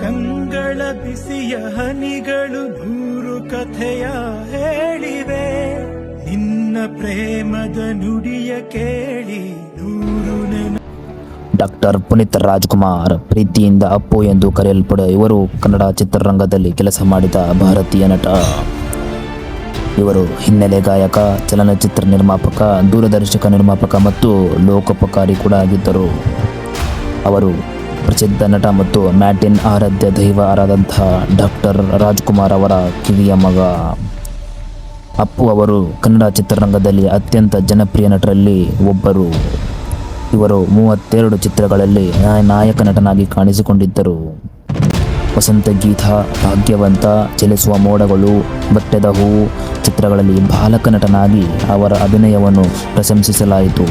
ಕಂಗಳ ಬಿಸಿಯ ಹನಿಗಳು ನೂರು ಕಥೆಯ ಹೇಳಿವೆ. ನಿನ್ನ ಪ್ರೇಮದ ನುಡಿಯ ಕೇಳಿ ನೂರು ಡಾಕ್ಟರ್ ಪುನೀತ್ ರಾಜ್ಕುಮಾರ್, ಪ್ರೀತಿಯಿಂದ ಅಪ್ಪು ಎಂದು ಕರೆಯಲ್ಪಡುವ ಇವರು ಕನ್ನಡ ಚಿತ್ರರಂಗದಲ್ಲಿ ಕೆಲಸ ಮಾಡಿದ ಭಾರತೀಯ ನಟ. ಇವರು ಹಿನ್ನೆಲೆ ಗಾಯಕ, ಚಲನಚಿತ್ರ ನಿರ್ಮಾಪಕ, ದೂರದರ್ಶಕ ನಿರ್ಮಾಪಕ ಮತ್ತು ಲೋಕೋಪಕಾರಿ ಕೂಡ ಆಗಿದ್ದರು. ಅವರು ಪ್ರಸಿದ್ಧ ನಟ ಮತ್ತು ಮ್ಯಾಟಿನ್ ಆರಾಧ್ಯ ದೈವ ಆರಾದಂತಹ ಡಾಕ್ಟರ್ ರಾಜ್ಕುಮಾರ್ ಅವರ ಕಿರಿಯ ಮಗ. ಅಪ್ಪು ಅವರು ಕನ್ನಡ ಚಿತ್ರರಂಗದಲ್ಲಿ ಅತ್ಯಂತ ಜನಪ್ರಿಯ ನಟರಲ್ಲಿ ಒಬ್ಬರು. ಇವರು 32 ಚಿತ್ರಗಳಲ್ಲಿ ನಾಯಕ ನಟನಾಗಿ ಕಾಣಿಸಿಕೊಂಡಿದ್ದರು. ವಸಂತ ಗೀತ, ಭಾಗ್ಯವಂತ, ಚಲಿಸುವ ಮೋಡಗಳು, ಬೆಟ್ಟದ ಹೂವು ಚಿತ್ರಗಳಲ್ಲಿ ಬಾಲಕ ನಟನಾಗಿ ಅವರ ಅಭಿನಯವನ್ನು ಪ್ರಶಂಸಿಸಲಾಯಿತು.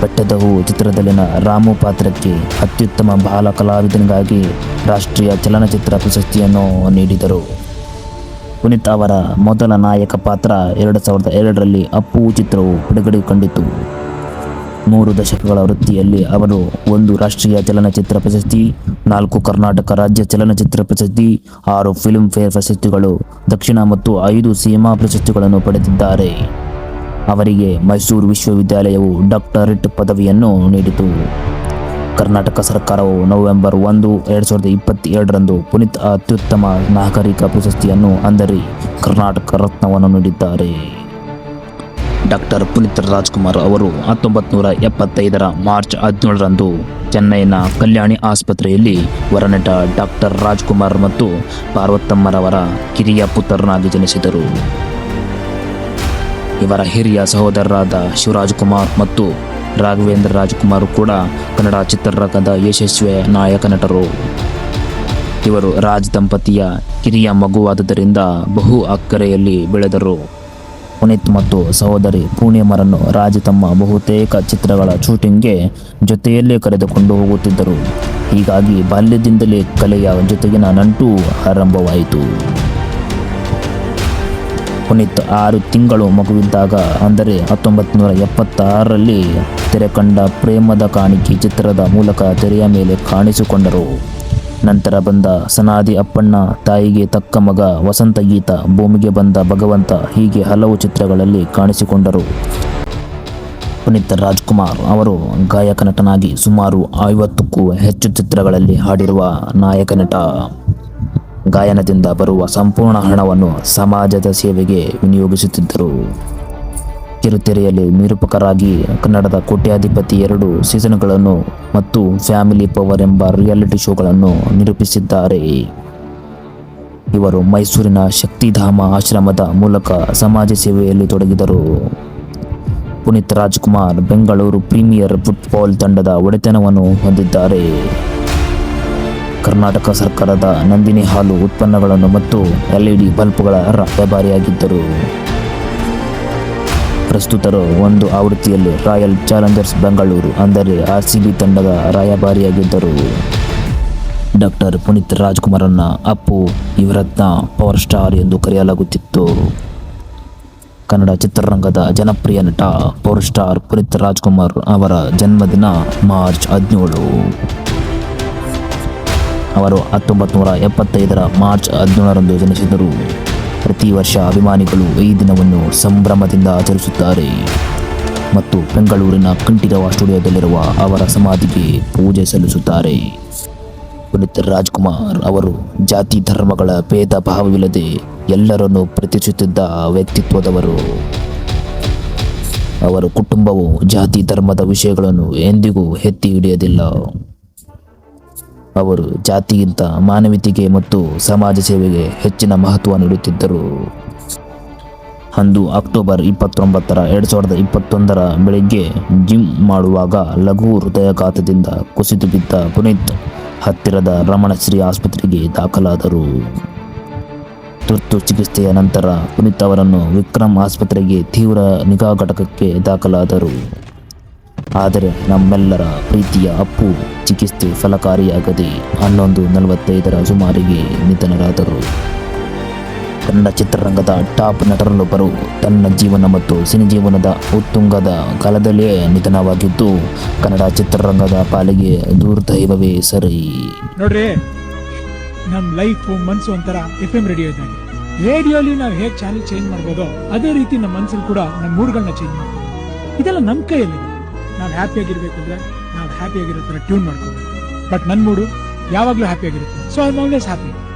ಬೆಟ್ಟದ ಹೂವು ಚಿತ್ರದಲ್ಲಿನ ರಾಮು ಪಾತ್ರಕ್ಕೆ ಅತ್ಯುತ್ತಮ ಬಾಲ ಕಲಾವಿದನಿಗಾಗಿ ರಾಷ್ಟ್ರೀಯ ಚಲನಚಿತ್ರ ಪ್ರಶಸ್ತಿಯನ್ನು ನೀಡಿದರು. ಪುನೀತ್ ಅವರ ಮೊದಲ ನಾಯಕ ಪಾತ್ರ 2002ರಲ್ಲಿ ಅಪ್ಪು ಚಿತ್ರವು ಬಿಡುಗಡೆ ಕಂಡಿತು. 3 ದಶಕಗಳ ವೃತ್ತಿಯಲ್ಲಿ ಅವರು 1 ರಾಷ್ಟ್ರೀಯ ಚಲನಚಿತ್ರ ಪ್ರಶಸ್ತಿ, 4 ಕರ್ನಾಟಕ ರಾಜ್ಯ ಚಲನಚಿತ್ರ ಪ್ರಶಸ್ತಿ, 6 ಫಿಲ್ಮ್ ಫೇರ್ ಪ್ರಶಸ್ತಿಗಳು, ದಕ್ಷಿಣ ಮತ್ತು 5 ಸಿನಿಮಾ ಪ್ರಶಸ್ತಿಗಳನ್ನು ಪಡೆದಿದ್ದಾರೆ. ಅವರಿಗೆ ಮೈಸೂರು ವಿಶ್ವವಿದ್ಯಾಲಯವು ಡಾಕ್ಟರೇಟ್ ಪದವಿಯನ್ನು ನೀಡಿತು. ಕರ್ನಾಟಕ ಸರ್ಕಾರವು ನವೆಂಬರ್ 1, 2022ರಂದು ಪುನೀತ್ ಅತ್ಯುತ್ತಮ ನಾಗರಿಕ ಪ್ರಶಸ್ತಿಯನ್ನು ಅಂದರೆ ಕರ್ನಾಟಕ ರತ್ನವನ್ನು ನೀಡಿದ್ದಾರೆ. ಡಾಕ್ಟರ್ ಪುನೀತ್ ರಾಜ್ಕುಮಾರ್ ಅವರು 1975ರ ಮಾರ್ಚ್ 17ರಂದು ಚೆನ್ನೈನ ಕಲ್ಯಾಣಿ ಆಸ್ಪತ್ರೆಯಲ್ಲಿ ವರನಟ ಡಾಕ್ಟರ್ ರಾಜ್ಕುಮಾರ್ ಮತ್ತು ಪಾರ್ವತಮ್ಮರವರ ಕಿರಿಯ ಪುತ್ರನಾಗಿ ಜನಿಸಿದರು. ಇವರ ಹಿರಿಯ ಸಹೋದರರಾದ ಶಿವರಾಜ್ ಕುಮಾರ್ ಮತ್ತು ರಾಘವೇಂದ್ರ ರಾಜ್ಕುಮಾರ್ ಕೂಡ ಕನ್ನಡ ಚಿತ್ರರಂಗದ ಯಶಸ್ವಿ ನಾಯಕ ನಟರು. ಇವರು ರಾಜ್ ದಂಪತಿಯ ಕಿರಿಯ ಮಗುವಾದುದರಿಂದ ಬಹು ಅಕ್ಕರೆಯಲ್ಲಿ ಬೆಳೆದರು. ಪುನೀತ್ ಮತ್ತು ಸಹೋದರಿ ಪೂರ್ಣಿಮರನ್ನು ರಾಜ್ ತಮ್ಮ ಬಹುತೇಕ ಚಿತ್ರಗಳ ಶೂಟಿಂಗ್ಗೆ ಜೊತೆಯಲ್ಲೇ ಕರೆದುಕೊಂಡು ಹೋಗುತ್ತಿದ್ದರು. ಹೀಗಾಗಿ ಬಾಲ್ಯದಿಂದಲೇ ಕಲೆಯ ಜೊತೆಗಿನ ನಂಟು ಆರಂಭವಾಯಿತು. ಪುನೀತ್ 6 ತಿಂಗಳು ಮಗುವಿದ್ದಾಗ ಅಂದರೆ 1976ರಲ್ಲಿ ತೆರೆ ಕಂಡ ಪ್ರೇಮದ ಕಾಣಿಕೆ ಚಿತ್ರದ ಮೂಲಕ ತೆರೆಯ ಮೇಲೆ ಕಾಣಿಸಿಕೊಂಡರು. ನಂತರ ಬಂದ ಸನಾದಿ ಅಪ್ಪಣ್ಣ, ತಾಯಿಗೆ ತಕ್ಕ ಮಗ, ವಸಂತ ಗೀತ, ಭೂಮಿಗೆ ಬಂದ ಭಗವಂತ ಹೀಗೆ ಹಲವು ಚಿತ್ರಗಳಲ್ಲಿ ಕಾಣಿಸಿಕೊಂಡರು. ಪುನೀತ್ ರಾಜ್ಕುಮಾರ್ ಅವರು ಗಾಯಕ ನಟನಾಗಿ ಸುಮಾರು 50ಕ್ಕೂ ಹೆಚ್ಚು ಚಿತ್ರಗಳಲ್ಲಿ ಹಾಡಿರುವ ನಾಯಕ ನಟ. ಗಾಯನದಿಂದ ಬರುವ ಸಂಪೂರ್ಣ ಹಣವನ್ನು ಸಮಾಜದ ಸೇವೆಗೆ ವಿನಿಯೋಗಿಸುತ್ತಿದ್ದರು. ಕಿರುತೆರೆಯಲ್ಲಿ ನಿರೂಪಕರಾಗಿ ಕನ್ನಡದ ಕೋಟ್ಯಾಧಿಪತಿ 2 ಸೀಸನ್ಗಳನ್ನು ಮತ್ತು ಫ್ಯಾಮಿಲಿ ಪವರ್ ಎಂಬ ರಿಯಾಲಿಟಿ ಶೋಗಳನ್ನು ನಿರೂಪಿಸಿದ್ದಾರೆ. ಇವರು ಮೈಸೂರಿನ ಶಕ್ತಿಧಾಮ ಆಶ್ರಮದ ಮೂಲಕ ಸಮಾಜ ಸೇವೆಯಲ್ಲಿ ತೊಡಗಿದರು. ಪುನೀತ್ ರಾಜ್ಕುಮಾರ್ ಬೆಂಗಳೂರು ಪ್ರೀಮಿಯರ್ ಫುಟ್ಬಾಲ್ ತಂಡದ ಒಡೆತನವನ್ನು ಹೊಂದಿದ್ದಾರೆ. ಕರ್ನಾಟಕ ಸರ್ಕಾರದ ನಂದಿನಿ ಹಾಲು ಉತ್ಪನ್ನಗಳನ್ನು ಮತ್ತು LED ಬಲ್ಬ್ಗಳ ವ್ಯಾಪಾರಿಯಾಗಿದ್ದರು. ಪ್ರಸ್ತುತರು 1 ಆವೃತ್ತಿಯಲ್ಲಿ ರಾಯಲ್ ಚಾಲೆಂಜರ್ಸ್ ಬೆಂಗಳೂರು ಅಂದರೆ RCB ತಂಡದ ರಾಯಭಾರಿಯಾಗಿದ್ದರು. ಡಾಕ್ಟರ್ ಪುನೀತ್ ರಾಜ್ಕುಮಾರನ್ನ ಅಪ್ಪು, ಯುವರತ್ನ, ಪವರ್ ಸ್ಟಾರ್ ಎಂದು ಕರೆಯಲಾಗುತ್ತಿತ್ತು. ಕನ್ನಡ ಚಿತ್ರರಂಗದ ಜನಪ್ರಿಯ ನಟ ಪವರ್ ಸ್ಟಾರ್ ಪುನೀತ್ ರಾಜ್ಕುಮಾರ್ ಅವರ ಜನ್ಮದಿನ ಮಾರ್ಚ್ 17. ಅವರು 1975ರ ಮಾರ್ಚ್ 17ರಂದು ಜನಿಸಿದರು. ಪ್ರತಿ ವರ್ಷ ಅಭಿಮಾನಿಗಳು ಈ ದಿನವನ್ನು ಸಂಭ್ರಮದಿಂದ ಆಚರಿಸುತ್ತಾರೆ ಮತ್ತು ಬೆಂಗಳೂರಿನ ಕಂಠೀರವ ಸ್ಟುಡಿಯೋದಲ್ಲಿರುವ ಅವರ ಸಮಾಧಿಗೆ ಪೂಜೆ ಸಲ್ಲಿಸುತ್ತಾರೆ. ಪುನೀತ್ ರಾಜ್ಕುಮಾರ್ ಅವರು ಜಾತಿ ಧರ್ಮಗಳ ಭೇದ ಭಾವವಿಲ್ಲದೆ ಎಲ್ಲರನ್ನೂ ಪ್ರೀತಿಸುತ್ತಿದ್ದ ವ್ಯಕ್ತಿತ್ವದವರು. ಅವರ ಕುಟುಂಬವು ಜಾತಿ ಧರ್ಮದ ವಿಷಯಗಳನ್ನು ಎಂದಿಗೂ ಎತ್ತಿ ಹಿಡಿಯಲಿಲ್ಲ. ಅವರು ಜಾತಿಗಿಂತ ಮಾನವೀಯತೆಗೆ ಮತ್ತು ಸಮಾಜ ಸೇವೆಗೆ ಹೆಚ್ಚಿನ ಮಹತ್ವ ನೀಡುತ್ತಿದ್ದರು. ಅಂದು ಅಕ್ಟೋಬರ್ 29, 2021ರ ಬೆಳಗ್ಗೆ ಜಿಮ್ ಮಾಡುವಾಗ ಲಘು ಹೃದಯಾಘಾತದಿಂದ ಕುಸಿದು ಬಿದ್ದ ಪುನೀತ್ ಹತ್ತಿರದ ರಮಣಶ್ರೀ ಆಸ್ಪತ್ರೆಗೆ ದಾಖಲಾದರು. ತುರ್ತು ಚಿಕಿತ್ಸೆಯ ನಂತರ ಪುನೀತ್ ಅವರನ್ನು ವಿಕ್ರಮ್ ಆಸ್ಪತ್ರೆಗೆ ತೀವ್ರ ನಿಗಾ ಘಟಕಕ್ಕೆ ದಾಖಲಾದರು. ಆದರೆ ನಮ್ಮೆಲ್ಲರ ಪ್ರೀತಿಯ ಅಪ್ಪು ಚಿಕಿತ್ಸೆ ಫಲಕಾರಿಯಾಗದೆ 11:45ರ ಸುಮಾರಿಗೆ ನಿಧನರಾದರು. ಕನ್ನಡ ಚಿತ್ರರಂಗದ ಟಾಪ್ ನಟರಲ್ಲೊಬ್ಬರು ತನ್ನ ಜೀವನ ಮತ್ತು ಸಿನಿಜೀವನದ ಉತ್ತುಂಗದ ಕಾಲದಲ್ಲಿಯೇ ನಿಧನವಾಗಿದ್ದು ಕನ್ನಡ ಚಿತ್ರರಂಗದ ಪಾಲಿಗೆ ದುರ್ದೈವವೇ ಸರಿ. ನೋಡ್ರಿ, ನಮ್ ಲೈಫ್ ಮನ್ಸು ಒಂಥರ FM ರೇಡಿಯೋ ಇದ್ದಂಗೆ. ರೇಡಿಯೋಲಿ ನಾವು ಹೇಗ್ ಚಾನೆಲ್ ಚೇಂಜ್ ಮಾಡ್ಬೋದೋ ಅದೇ ರೀತಿ ನಮ್ಮ ಮನ್ಸಲ್ಲಿ ಕೂಡ ನಮ್ಮ ಮೂಡ್ಗಳನ್ನ ಚೇಂಜ್ ಮಾಡ್ಬೋದು. ಇದೆಲ್ಲ ನಮ್ ಕೈಯಲ್ಲಿದೆ. ನಾವು ಹ್ಯಾಪಿಯಾಗಿರ್ಬೇಕು ಅಂದ್ರೆ ನಾವು ಹ್ಯಾಪಿಯಾಗಿರೋ ತರ ಟ್ಯೂನ್ ಮಾಡ್ಕೋಬೇಕು. ಬಟ್ ನನ್ ಮೂಡು ಯಾವಾಗ್ಲೂ ಹ್ಯಾಪಿಯಾಗಿರುತ್ತೆ. So I am always happy.